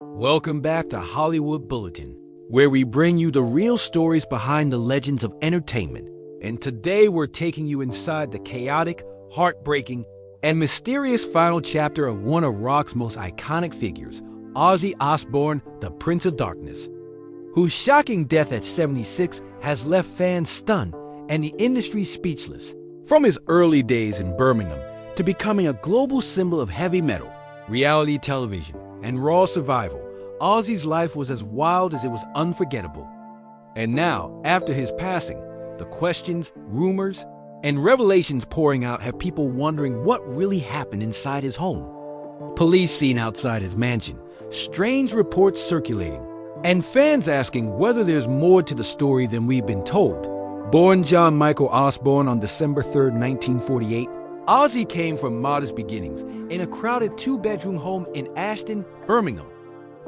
Welcome back to Hollywood Bulletin, where we bring you the real stories behind the legends of entertainment. And today we're taking you inside the chaotic, heartbreaking, and mysterious final chapter of one of rock's most iconic figures, Ozzy Osbourne, the Prince of Darkness, whose shocking death at 76 has left fans stunned and the industry speechless. From his early days in Birmingham to becoming a global symbol of heavy metal, reality television, and raw survival, Ozzy's life was as wild as it was unforgettable. And now, after his passing, the questions, rumors, and revelations pouring out have people wondering what really happened inside his home. Police seen outside his mansion, strange reports circulating, and fans asking whether there's more to the story than we've been told. Born John Michael Osbourne on December 3, 1948, Ozzy came from modest beginnings in a crowded two-bedroom home in Ashton, Birmingham,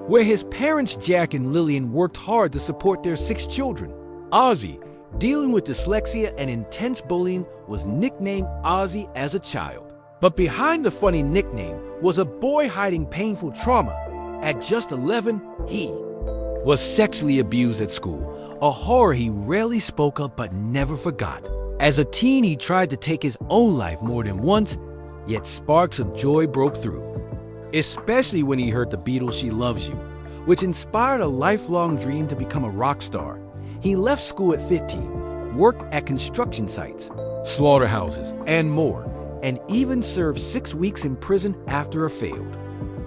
where his parents Jack and Lillian worked hard to support their 6 children. Ozzy, dealing with dyslexia and intense bullying, was nicknamed Ozzy as a child. But behind the funny nickname was a boy hiding painful trauma. At just 11, he was sexually abused at school, a horror he rarely spoke of but never forgot. As a teen, he tried to take his own life more than once, yet sparks of joy broke through, especially when he heard the Beatles' She Loves You, which inspired a lifelong dream to become a rock star. He left school at 15, worked at construction sites, slaughterhouses, and more, and even served 6 weeks in prison after a failed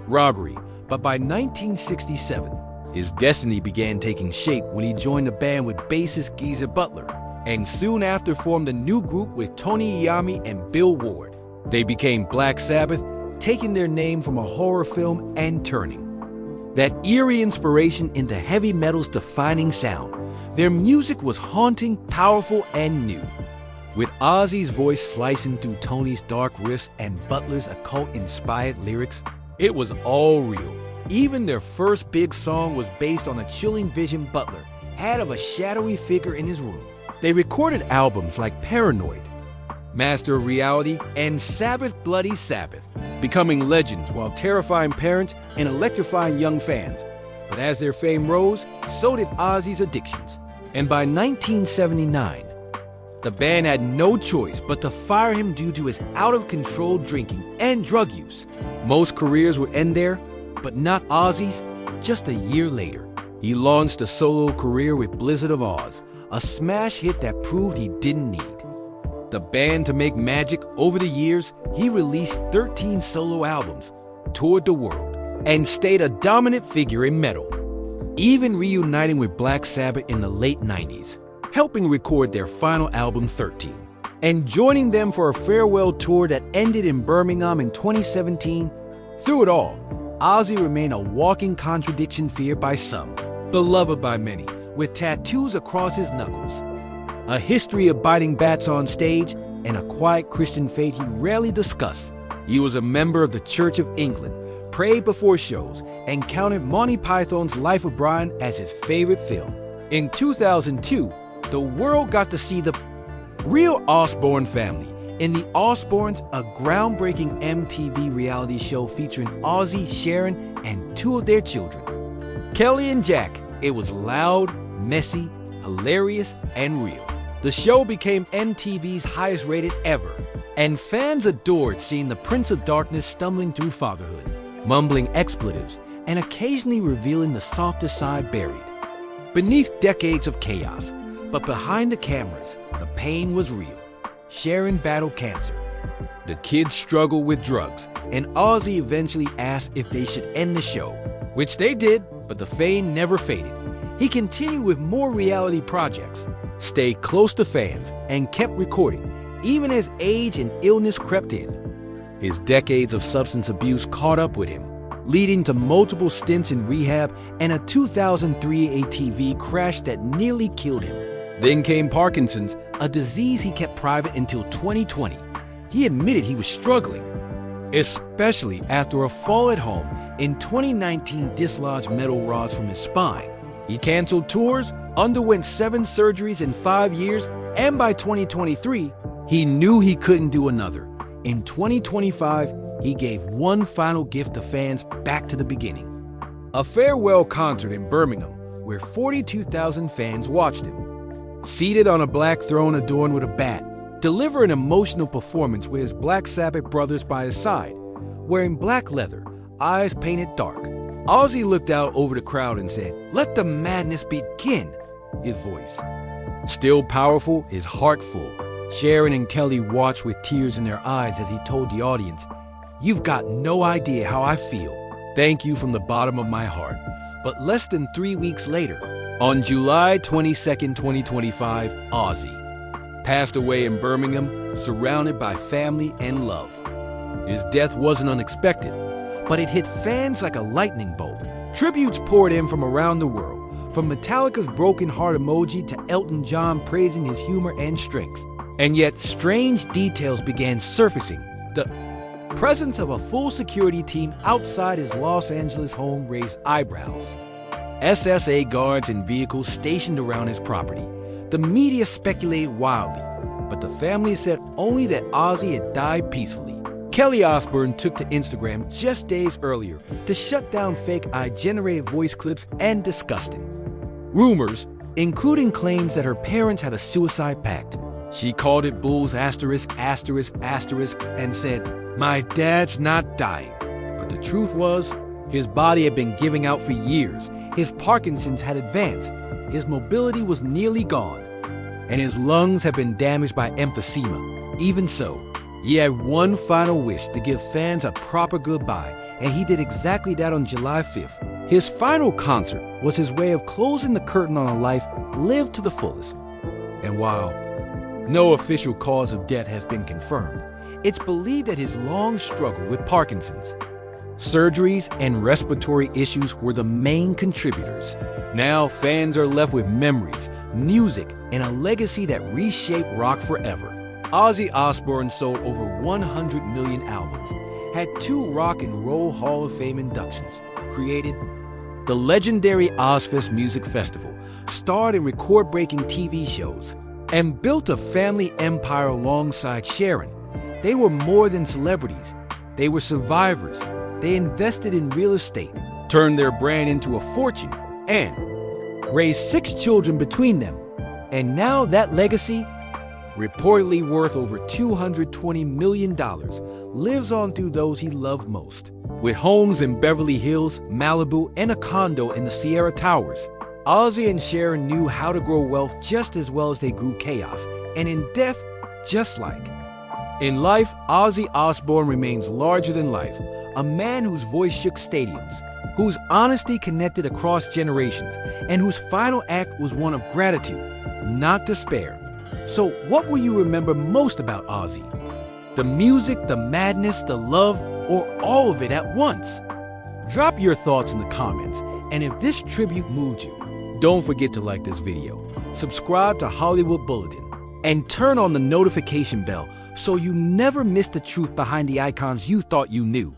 robbery. But by 1967, his destiny began taking shape when he joined a band with bassist Geezer Butler, and soon after formed a new group with Tony Iommi and Bill Ward. They became Black Sabbath, taking their name from a horror film and turning that eerie inspiration into heavy metal's defining sound. Their music was haunting, powerful, and new, with Ozzy's voice slicing through Tony's dark riffs and Butler's occult-inspired lyrics. It was all real. Even their first big song was based on a chilling vision Butler had of a shadowy figure in his room. They recorded albums like Paranoid, Master of Reality, and Sabbath Bloody Sabbath, becoming legends while terrifying parents and electrifying young fans. But as their fame rose, so did Ozzy's addictions. And by 1979, the band had no choice but to fire him due to his out-of-control drinking and drug use. Most careers would end there, but not Ozzy's. Just a year later, he launched a solo career with Blizzard of Oz, a smash hit that proved he didn't need the band to make magic. Over the years, he released 13 solo albums, toured the world, and stayed a dominant figure in metal, even reuniting with Black Sabbath in the late 90s, helping record their final album 13, and joining them for a farewell tour that ended in Birmingham in 2017. Through it all, Ozzy remained a walking contradiction feared by some, beloved by many, with tattoos across his knuckles, a history of biting bats on stage, and a quiet Christian faith he rarely discussed. He was a member of the Church of England, prayed before shows, and counted Monty Python's Life of Brian as his favorite film. In 2002, the world got to see the real Osbourne family in The Osbournes, a groundbreaking MTV reality show featuring Ozzy, Sharon, and 2 of their children, Kelly and Jack. It was loud, messy, hilarious, and real. The show became MTV's highest rated ever, and fans adored seeing the Prince of Darkness stumbling through fatherhood, mumbling expletives, and occasionally revealing the softer side buried beneath decades of chaos. But behind the cameras, the pain was real. Sharon battled cancer, the kids struggled with drugs, and Ozzy eventually asked if they should end the show, which they did, but the fame never faded. He continued with more reality projects, stayed close to fans, and kept recording, even as age and illness crept in. His decades of substance abuse caught up with him, leading to multiple stints in rehab and a 2003 ATV crash that nearly killed him. Then came Parkinson's, a disease he kept private until 2020. He admitted he was struggling, especially after a fall at home in 2019 dislodged metal rods from his spine. He canceled tours, underwent 7 surgeries in 5 years, and by 2023, he knew he couldn't do another. In 2025, he gave one final gift to fans back to the beginning. a farewell concert in Birmingham where 42,000 fans watched him. Seated on a black throne adorned with a bat, deliver an emotional performance with his Black Sabbath brothers by his side, wearing black leather, eyes painted dark. Ozzy looked out over the crowd and said, "Let the madness begin," his voice still powerful, his heart full. Sharon and Kelly watched with tears in their eyes as he told the audience, "You've got no idea how I feel. Thank you from the bottom of my heart." But less than 3 weeks later, on July 22nd, 2025, Ozzy passed away in Birmingham, surrounded by family and love. His death wasn't unexpected, but it hit fans like a lightning bolt. Tributes poured in from around the world, from Metallica's broken heart emoji to Elton John praising his humor and strength. And yet, strange details began surfacing. The presence of a full security team outside his Los Angeles home raised eyebrows. SSA guards and vehicles stationed around his property. The media speculated wildly, but the family said only that Ozzy had died peacefully. Kelly Osbourne took to Instagram just days earlier to shut down fake AI-generated voice clips and disgusting rumors, including claims that her parents had a suicide pact. She called it Bulls ******, and said, "My dad's not dying." But the truth was, his body had been giving out for years. His Parkinson's had advanced. His mobility was nearly gone. And his lungs had been damaged by emphysema. Even so, he had one final wish to give fans a proper goodbye, and he did exactly that on July 5th. His final concert was his way of closing the curtain on a life lived to the fullest. And while no official cause of death has been confirmed, it's believed that his long struggle with Parkinson's, surgeries, and respiratory issues were the main contributors. Now fans are left with memories, music, and a legacy that reshaped rock forever. Ozzy Osbourne sold over 100 million albums, had 2 Rock and Roll Hall of Fame inductions, created the legendary Ozzfest Music Festival, starred in record-breaking TV shows, and built a family empire alongside Sharon. They were more than celebrities. They were survivors. They invested in real estate, turned their brand into a fortune, and raised 6 children between them. And now that legacy, reportedly worth over $220 million, lives on through those he loved most. With homes in Beverly Hills, Malibu, and a condo in the Sierra Towers, Ozzy and Sharon knew how to grow wealth just as well as they grew chaos, and in death, just like. In life, Ozzy Osbourne remains larger than life, a man whose voice shook stadiums, whose honesty connected across generations, and whose final act was one of gratitude, not despair. So what will you remember most about Ozzy? The music, the madness, the love, or all of it at once? Drop your thoughts in the comments, and if this tribute moved you, don't forget to like this video, subscribe to Hollywood Bulletin, and turn on the notification bell so you never miss the truth behind the icons you thought you knew.